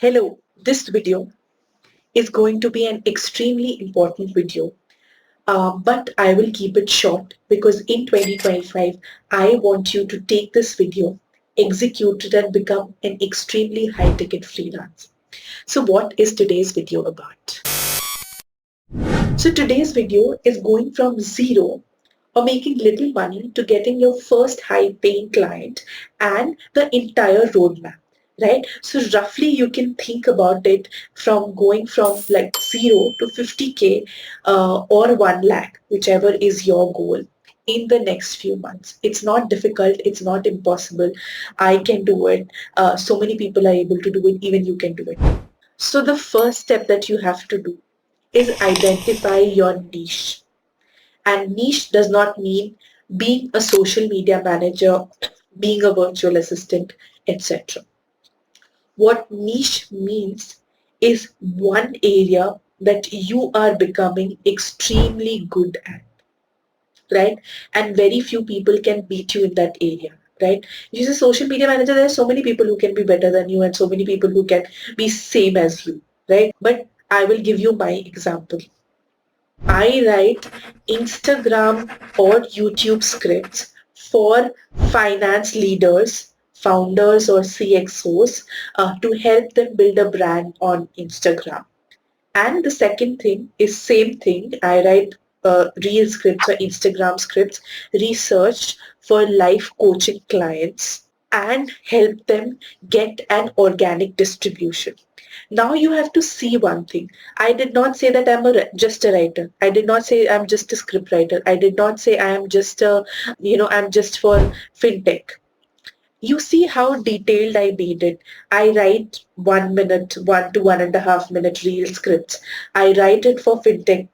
Hello, this video is going to be an extremely important video, but I will keep it short because in 2025, I want you to take this video, execute it and become an extremely high-ticket freelance. So what is today's video about? So today's video is going from zero or making little money to getting your first high paying client and the entire roadmap, right? So roughly you can think about it from going from like 0 to 50K or 1 lakh, whichever is your goal in the next few months. It's not difficult. It's not impossible. I can do it. So many people are able to do it. Even you can do it. So the first step that you have to do is identify your niche. And niche does not mean being a social media manager, being a virtual assistant, etc. What niche means is one area that you are becoming extremely good at, right? And very few people can beat you in that area, right? If you're a social media manager, there are so many people who can be better than you and so many people who can be same as you, right? But I will give you my example. I write Instagram or YouTube scripts for finance leaders, founders or CXOs to help them build a brand on Instagram. And the second thing is same thing. I write reel scripts or Instagram scripts, research for life coaching clients and help them get an organic distribution. Now you have to see one thing. I did not say that just a writer. I did not say I'm just a script writer. I did not say I am just I'm just for fintech. You see how detailed I made it. I write 1 minute, 1 to 1.5 minute reel scripts. I write it for fintech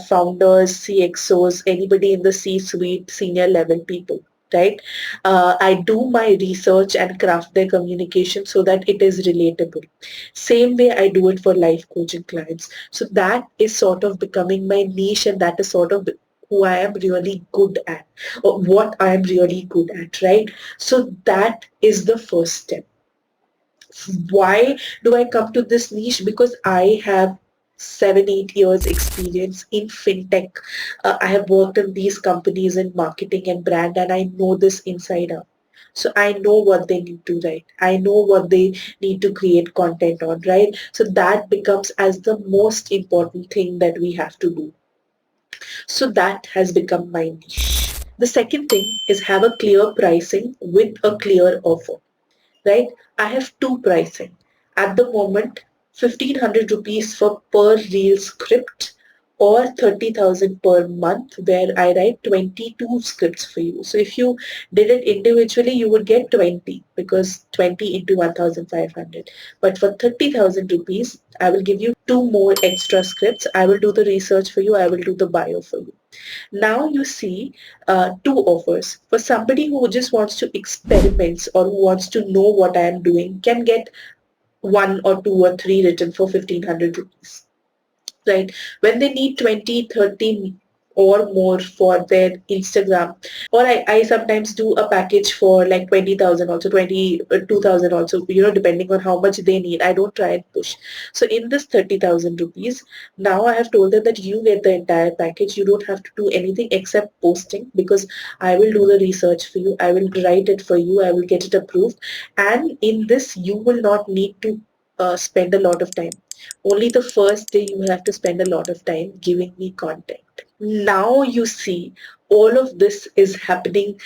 founders, CXOs, anybody in the C-suite, senior level people, right? I do my research and craft their communication so that it is relatable. Same way I do it for life coaching clients. So that is sort of becoming my niche and that is sort of who I am really good at or what I am really good at, right? So that is the first step. Why do I come to this niche? Because I have 7, 8 years experience in fintech. I have worked in these companies in marketing and brand and I know this inside out. So I know what they need to write. I know what they need to create content on, right? So that becomes as the most important thing that we have to do. So that has become my niche. The second thing is have a clear pricing with a clear offer, right? I have two pricing. At the moment, 1500 rupees for per reel script or 30,000 per month where I write 22 scripts for you. So if you did it individually, you would get 20 because 20 into 1,500. But for 30,000 rupees, I will give you two more extra scripts. I will do the research for you. I will do the bio for you. Now you see two offers. For somebody who just wants to experiment or who wants to know what I am doing can get one or two or three written for 1500 rupees. Right? When they need 20, 30 or more for their Instagram, or I sometimes do a package for like 20,000 also, 22,000 also, depending on how much they need. I don't try and push. So in this 30,000 rupees, now I have told them that you get the entire package. You don't have to do anything except posting because I will do the research for you. I will write it for you. I will get it approved. And in this, you will not need to spend a lot of time. Only the first day you will have to spend a lot of time giving me content. Now you see all of this is happening.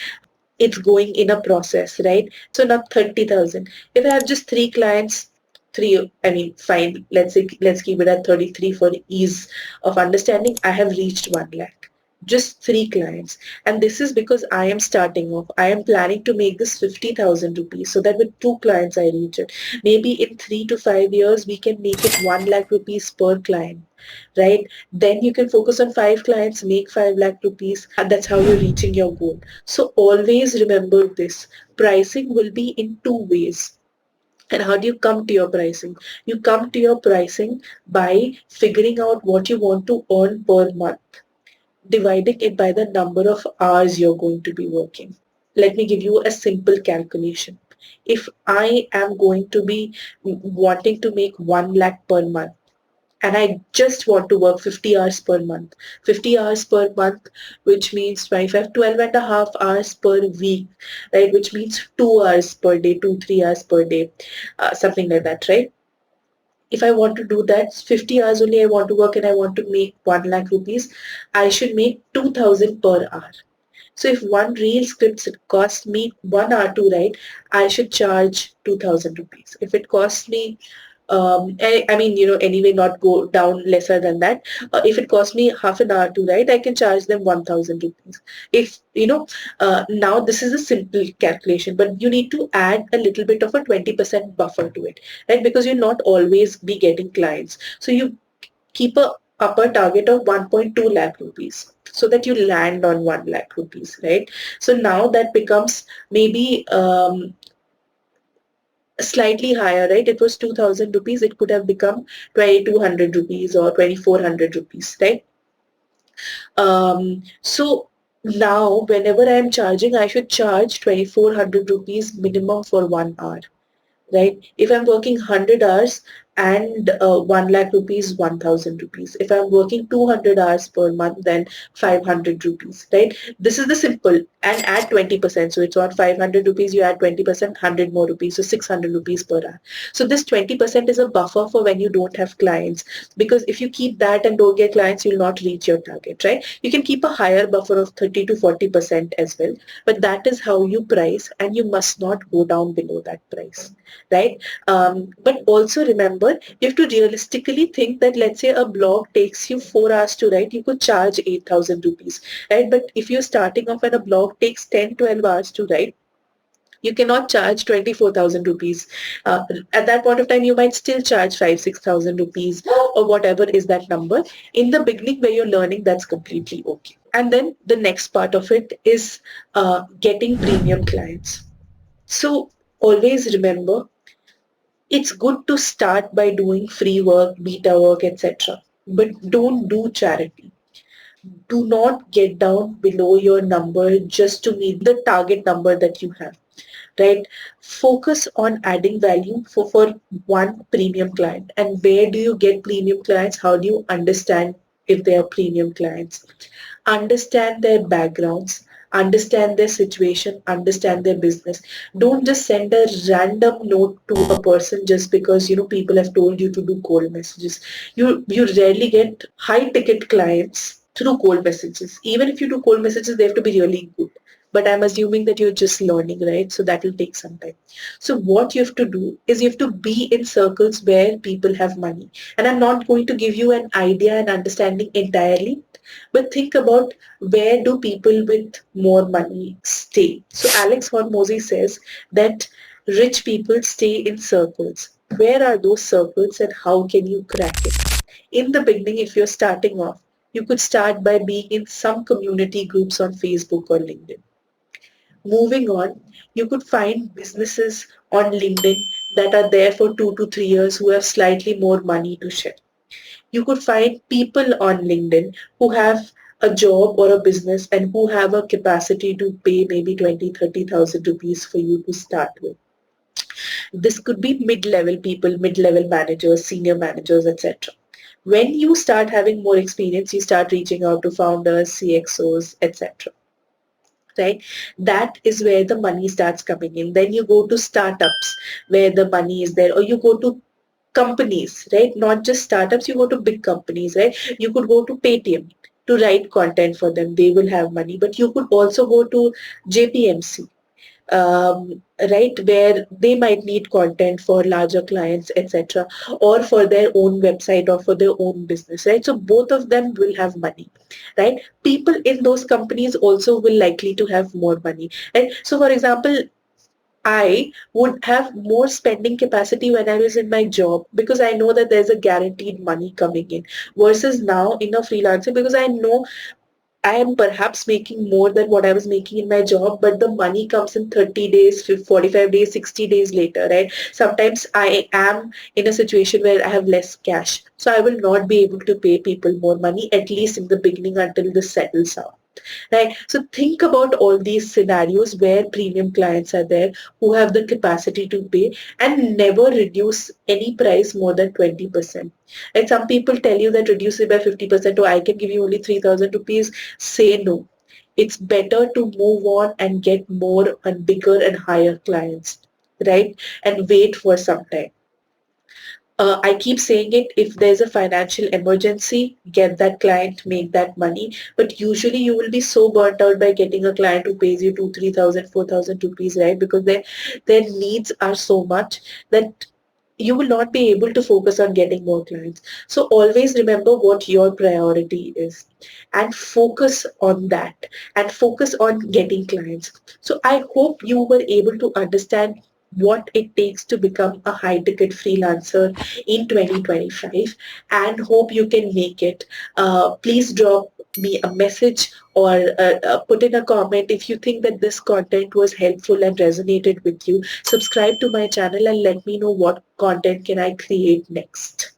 It's going in a process, right? So now 30,000. If I have just three clients, fine. Let's keep it at 33 for ease of understanding. I have reached 1 lakh. Just three clients. And this is because I am starting off. I am planning to make this 50,000 rupees so that with two clients I reach it. Maybe in 3 to 5 years, we can make it 1 lakh rupees per client, right? Then you can focus on five clients, make 5 lakh rupees. And that's how you're reaching your goal. So always remember this. Pricing will be in two ways. And how do you come to your pricing? You come to your pricing by figuring out what you want to earn per month, dividing it by the number of hours you're going to be working. Let me give you a simple calculation. If I am going to be wanting to make 1 lakh per month, and I just want to work 50 hours per month. 50 hours per month, which means 25, 12 and a half hours per week, right? Which means 2 hours per day, 3 hours per day, something like that, right? If I want to do that, 50 hours only I want to work and I want to make 1 lakh rupees, I should make 2000 per hour. So if one reel script costs me 1 hour to write, I should charge 2000 rupees. If it costs me I mean, anyway, not go down lesser than that. If it costs me half an hour to write, I can charge them 1000 rupees. If, now this is a simple calculation, but you need to add a little bit of a 20% buffer to it, right? Because you'll not always be getting clients. So you keep a upper target of 1.2 lakh rupees so that you land on 1 lakh rupees, right? So now that becomes maybe slightly higher, right? It was 2000 rupees. It could have become 2200 rupees or 2400 rupees, right? So now whenever I am charging, I should charge 2400 rupees minimum for 1 hour, right? If I'm working 100 hours and 1 lakh rupees, 1000 rupees. If I'm working 200 hours per month, then 500 rupees, right? This is the simple, and add 20%. So it's on 500 rupees, you add 20%, 100 more rupees, so 600 rupees per hour. So this 20% is a buffer for when you don't have clients, because if you keep that and don't get clients, you'll not reach your target, right? You can keep a higher buffer of 30 to 40% as well, but that is how you price, and you must not go down below that price, right? But also remember, you have to realistically think that, let's say a blog takes you 4 hours to write, you could charge 8000 rupees, right? But if you're starting off and a blog takes 10, 12 hours to write, you cannot charge 24,000 rupees. At that point of time, you might still charge 5, 6,000 rupees or whatever is that number. In the beginning where you're learning, that's completely okay. And then the next part of it is getting premium clients. So always remember, it's good to start by doing free work, beta work, etc. But don't do charity. Do not get down below your number just to meet the target number that you have, right? Focus on adding value for one premium client. And where do you get premium clients? How do you understand if they are premium clients? Understand their backgrounds, understand their situation, understand their business. Don't just send a random note to a person just because people have told you to do cold messages. You rarely get high ticket clients through cold messages. Even if you do cold messages, they have to be really good. But I'm assuming that you're just learning, right? So that will take some time. So what you have to do is you have to be in circles where people have money. And I'm not going to give you an idea and understanding entirely, but think about, where do people with more money stay? So Alex Hormozy says that rich people stay in circles. Where are those circles and how can you crack it? In the beginning, if you're starting off, you could start by being in some community groups on Facebook or LinkedIn. Moving on, you could find businesses on LinkedIn that are there for 2 to 3 years who have slightly more money to share. You could find people on LinkedIn who have a job or a business and who have a capacity to pay maybe 20, 30,000 rupees for you to start with. This could be mid-level people, mid-level managers, senior managers, etc. When you start having more experience, you start reaching out to founders, CXOs, etc. Right? That is where the money starts coming in. Then you go to startups where the money is there, or you go to companies, right? Not just startups, you go to big companies, right? You could go to Paytm to write content for them. They will have money. But you could also go to JPMC, right, where they might need content for larger clients, etc., or for their own website or for their own business, right? So both of them will have money, right? People in those companies also will likely to have more money, right? So for example, I would have more spending capacity when I was in my job because I know that there's a guaranteed money coming in, versus now in a freelancer, because I know I am perhaps making more than what I was making in my job, but the money comes in 30 days, 45 days, 60 days later, right? Sometimes I am in a situation where I have less cash. So I will not be able to pay people more money, at least in the beginning, until this settles out. right? So think about all these scenarios where premium clients are there who have the capacity to pay and never reduce any price more than 20%. And some people tell you that reduce it by 50% or I can give you only 3,000 rupees. Say no. It's better to move on and get more and bigger and higher clients, right? And wait for some time. I keep saying it, if there's a financial emergency, get that client, make that money. But usually you will be so burnt out by getting a client who pays you 2, 3,000, 4,000 rupees, right? Because their needs are so much that you will not be able to focus on getting more clients. So always remember what your priority is and focus on that and focus on getting clients. So I hope you were able to understand what it takes to become a high ticket freelancer in 2025 and hope you can make it. Please drop me a message or put in a comment if you think that this content was helpful and resonated with you. Subscribe to my channel and let me know what content can I create next.